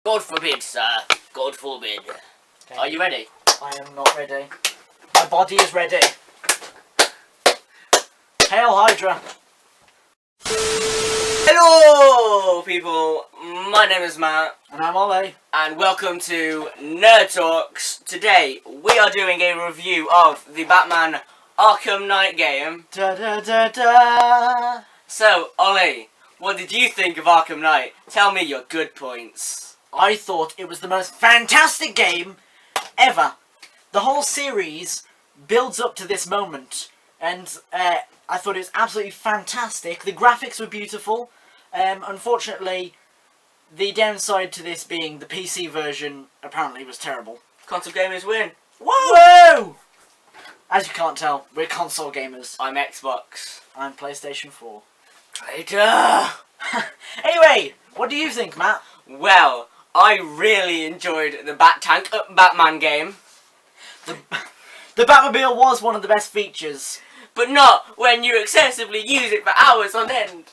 God forbid, sir. God forbid. Okay. Are you ready? I am not ready. My body is ready. Hail Hydra. Hello, people. My name is Matt. And I'm Oli. And welcome to NerdTalks. Today, we are doing a review of the Batman Arkham Knight game. Da da da da. So, Oli, what did you think of Arkham Knight? Tell me your good points. I thought it was the most fantastic game ever. The whole series builds up to this moment. And I thought it was absolutely fantastic. The graphics were beautiful. Unfortunately, the downside to this being the PC version apparently was terrible. Console gamers win. Whoa! As you can't tell, we're console gamers. I'm Xbox. I'm PlayStation 4. Traitor! Anyway, what do you think, Matt? Well, I really enjoyed the Batman game. The Batmobile was one of the best features. But not when you excessively use it for hours on end.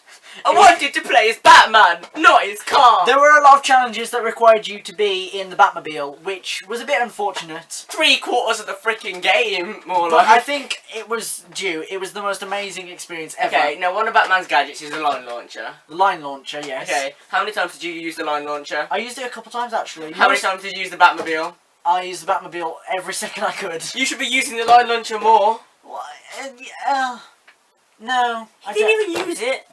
I wanted to play as Batman, not his car. There were a lot of challenges that required you to be in the Batmobile, which was a bit unfortunate. 3/4 of the freaking game, more But like. I think it was due. It was the most amazing experience ever. Okay, now one of Batman's gadgets is the line launcher. The line launcher, yes. Okay, how many times did you use the line launcher? I used it a couple times, actually. How many times did you use the Batmobile? I used the Batmobile every second I could. You should be using the line launcher more. What? No. I didn't even use it.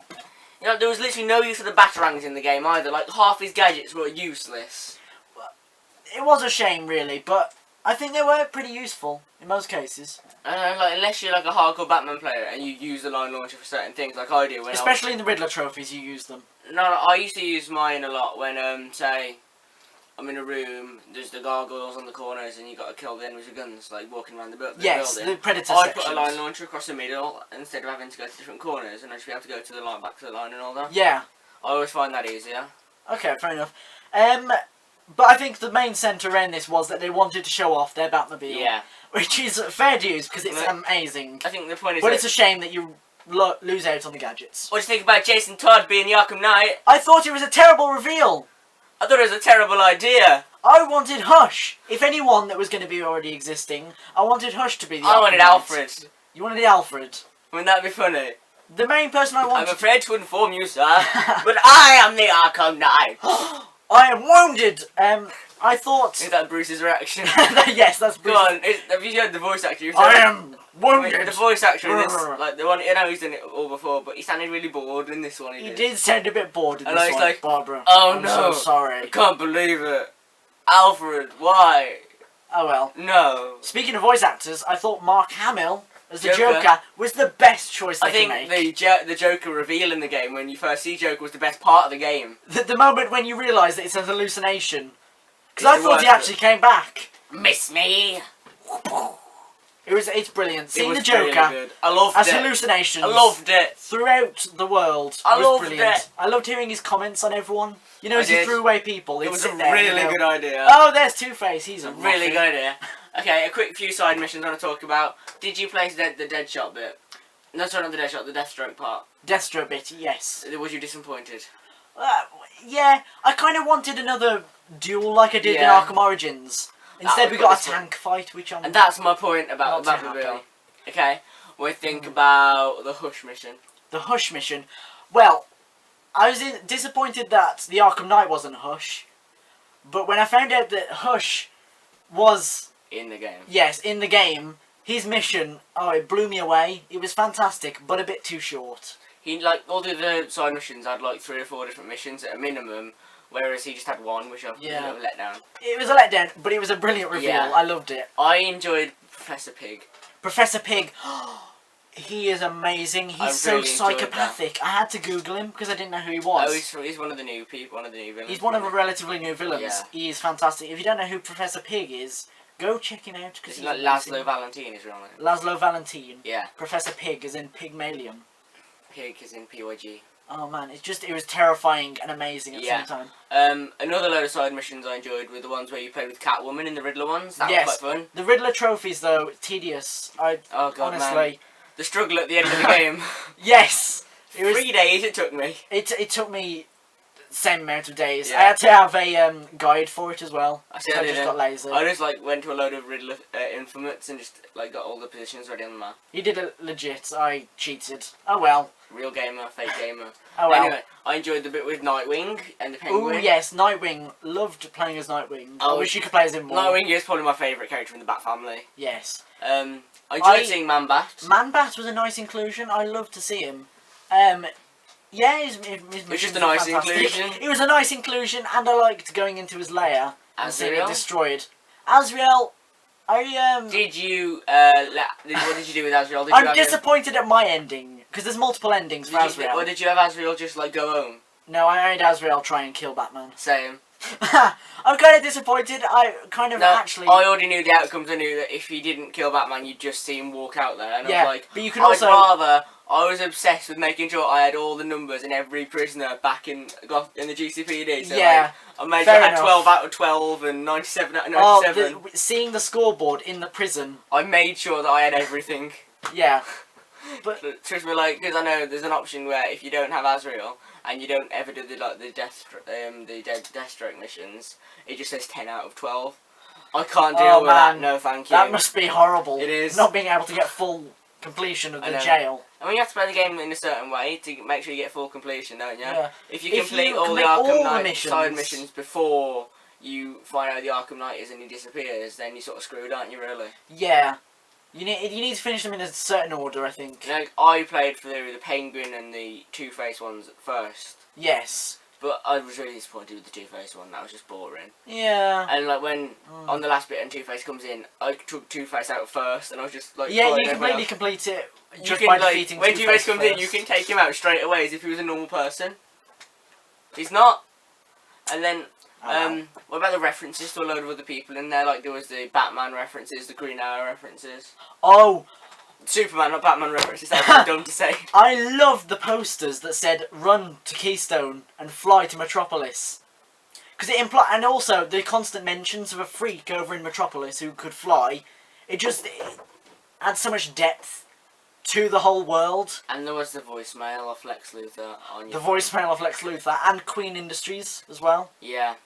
You know, there was literally no use of the Batarangs in the game either. Like, half his gadgets were useless. It was a shame, really, but I think they were pretty useful in most cases. Like, unless you're like a hardcore Batman player and you use the line launcher for certain things, like I do. Especially in the Riddler trophies, you use them. No, I used to use mine a lot when, say, I'm in a room, there's the gargoyles on the corners, and you got to kill the enemies with guns, like walking around the building. Yes, the Predator I'd sections. put a line launcher across the middle instead of having to go to different corners, and I'd just be able to go to the line, back to the line, and all that. Yeah. I always find that easier. Okay, fair enough. But I think the main centre around this was that they wanted to show off their Batmobile. Yeah. Which is fair dues, because it's amazing. I think the point is But it's a shame that you lose out on the gadgets. What do you think about Jason Todd being the Arkham Knight? I thought it was a terrible reveal. I thought it was a terrible idea. I wanted Hush. If anyone that was going to be already existing, I wanted Hush to be the Arkham I wanted Knight. Alfred. You wanted Alfred. Wouldn't that be funny? The main person I wanted... I'm afraid to inform you, sir, but I am the Arkham Knight. I am wounded. I thought... Is that Bruce's reaction? Yes, that's Bruce. Go on, have you heard the voice actor? I am wounded. The voice actor in this, like the one, you know, he's done it all before, but he sounded really bored in this one. He did sound a bit bored in And this I was one, like, Barbara. oh I'm no, so sorry. I can't believe it. Alfred, why? Oh well. No. Speaking of voice actors, I thought Mark Hamill as the Joker. Joker was the best choice they I think could make. the Joker reveal in the game, when you first see Joker, was the best part of the game. The moment when you realise that it's an hallucination. Because I It's thought he worth actually came back. Miss me? It's brilliant. Seeing the was Joker really good. I loved as it. hallucinations I loved it. throughout the world I was loved brilliant. it. I loved hearing his comments on everyone. You know, I as he did. threw away people. It he'd was sit a there, really you know, good idea. Oh, there's Two-Face. He's a Really muffin. good idea. Okay, a quick few side missions I want to talk about. Did you play the Deadshot bit? No, sorry, not the Deadshot, the Deathstroke part. Deathstroke bit, yes. Was you disappointed? Yeah, I kind of wanted another duel like I did Yeah. in Arkham Origins. That Instead, was we got a this one. tank fight, which I'm... And that's my point about Not too Batmobile. happy. Okay, we think about the Hush mission. The Hush mission. Well, I was disappointed that the Arkham Knight wasn't Hush. But when I found out that Hush was... In the game. Yes, in the game, his mission, oh, it blew me away. It was fantastic, but a bit too short. He, like, all the other side missions had, like, 3 or 4 different missions at a minimum, whereas he just had one, which I was a bit of a letdown. It was a letdown, but it was a brilliant reveal. Yeah. I loved it. I enjoyed Professor Pig. Professor Pig, he is amazing. He's I so really enjoyed psychopathic. I had to Google him because I didn't know who he was. Oh, he's one of the new people, one of the new villains. He's one of the relatively new villains. Yeah. He is fantastic. If you don't know who Professor Pig is, go check him out. It's He's like amazing. Laszlo Valentine is real name. Laszlo Valentine. Yeah. Professor Pig is in Pygmalion. Pig is in PYG. Oh man, it was terrifying and amazing at the same time. Another load of side missions I enjoyed were the ones where you played with Catwoman in the Riddler ones. That Yes. was quite fun. The Riddler trophies though, tedious. Oh god, honestly. man. The struggle at the end of the game. Yes. It was 3 days it took me. it took me same amount of days. Yeah. I had to have a guide for it as well. I see. So I I just didn't. got lazy. I just like went to a load of Riddler Infomates and just like got all the positions ready on the map. You did it legit. I cheated. Oh well. Real gamer, fake gamer. Oh well. Anyway, I enjoyed the bit with Nightwing and the Penguin. Oh yes, Nightwing. Loved playing as Nightwing. I Oh, wish you could play as him more. Nightwing is probably my favourite character in the Bat family. Yes. I enjoyed seeing Man-Bat. Man-Bat was a nice inclusion. I loved to see him. Yeah, his was just a nice inclusion. It was a nice inclusion, and I liked going into his lair and seeing it Azrael? destroyed. Azrael, Did you what did you do with Azrael? Did you I'm have him- disappointed at my ending because there's multiple endings for Azrael. Or did you have Azrael just like go home? No, I made Azrael try and kill Batman. Same. I'm kind of disappointed. I kind of actually. I already knew the outcomes. I knew that if he didn't kill Batman, you'd just see him walk out there. And I Yeah, was like, but you can also. I was obsessed with making sure I had all the numbers in every prisoner back in the GCPD. So Yeah, I made fair sure I had enough. 12 out of 12 and 97 out of 97. Seeing the scoreboard in the prison. I made sure that I had everything. Yeah, but Trust me, like, because I know there's an option where if you don't have Azrael and you don't ever do the Deathstroke missions, it just says 10 out of 12. I can't deal with that. No, thank you. that must be horrible. It is. Not being able to get full completion of I the know. jail. I mean, you have to play the game in a certain way to make sure you get full completion, don't you? Yeah. If you If complete you all the complete all Arkham the Knight missions- side missions before you find out the Arkham Knight is and he disappears, then you're sort of screwed, aren't you, really? Yeah, you need to finish them in a certain order, I think. You know, I played for the Penguin and the Two-Face ones first, Yes. but I was really disappointed with the Two-Face one. That was just boring. Yeah. And like when on the last bit and Two-Face comes in, I took Two-Face out first, and I was just like, Yeah, fighting you everyone completely else. complete it You just can, by like, defeating when Two-Face Two-Face comes in, first. you can take him out straight away as if he was a normal person. He's not. And then, what about the references to a load of other people in there? Like there was the Batman references, the Green Arrow references, Oh, Superman, not Batman references. That's dumb to say. I loved the posters that said "Run to Keystone" and "Fly to Metropolis," because it implied, and also the constant mentions of a freak over in Metropolis who could fly. It adds so much depth to the whole world. And there was the voicemail of Lex Luthor on The your voicemail of Lex Luthor and Queen Industries as well. Yeah.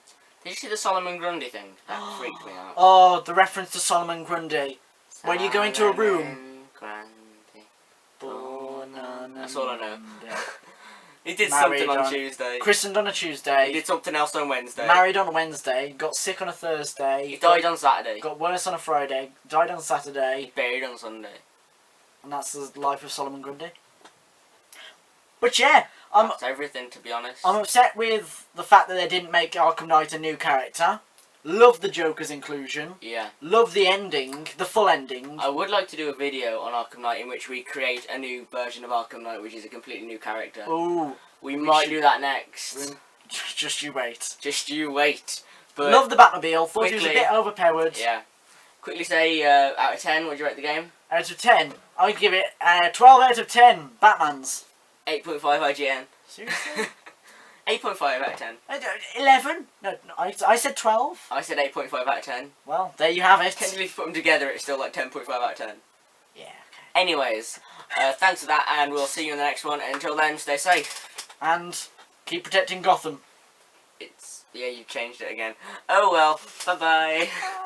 Did you see the Solomon Grundy thing? That freaked me out. Oh, the reference to Solomon Grundy. When you go into a room. Solomon Grundy. That's all I know. He did Married something on on- Tuesday. Christened on a He Tuesday. did something else on Wednesday. Married on a Wednesday. Got sick on a Thursday. He died on Saturday. Got worse on a Friday. Died on Saturday. Buried on Sunday. And that's the life of Solomon Grundy. But yeah, I'm That's everything, to be honest. upset with the fact that they didn't make Arkham Knight a new character. Love the Joker's inclusion. Yeah. Love the ending, the full ending. I would like to do a video on Arkham Knight in which we create a new version of Arkham Knight, which is a completely new character. Ooh, We might should- do that next. just you wait. Just you wait. But Love the Batmobile. Thought it was a quickly- bit overpowered. yeah. Quickly say out of 10, what do you rate the game? Out of 10, I'd give it 12 out of 10 Batmans. 8.5 IGN. Seriously? 8.5 out of 10. 11? No, I said 12. I said 8.5 out of 10. Well, there you have it. Technically, if you put them together, it's still like 10.5 out of 10. Yeah, okay. Anyways, thanks for that, and we'll see you in the next one. Until then, stay safe. And keep protecting Gotham. Yeah, you've changed it again. Oh well. Bye-bye. Bye.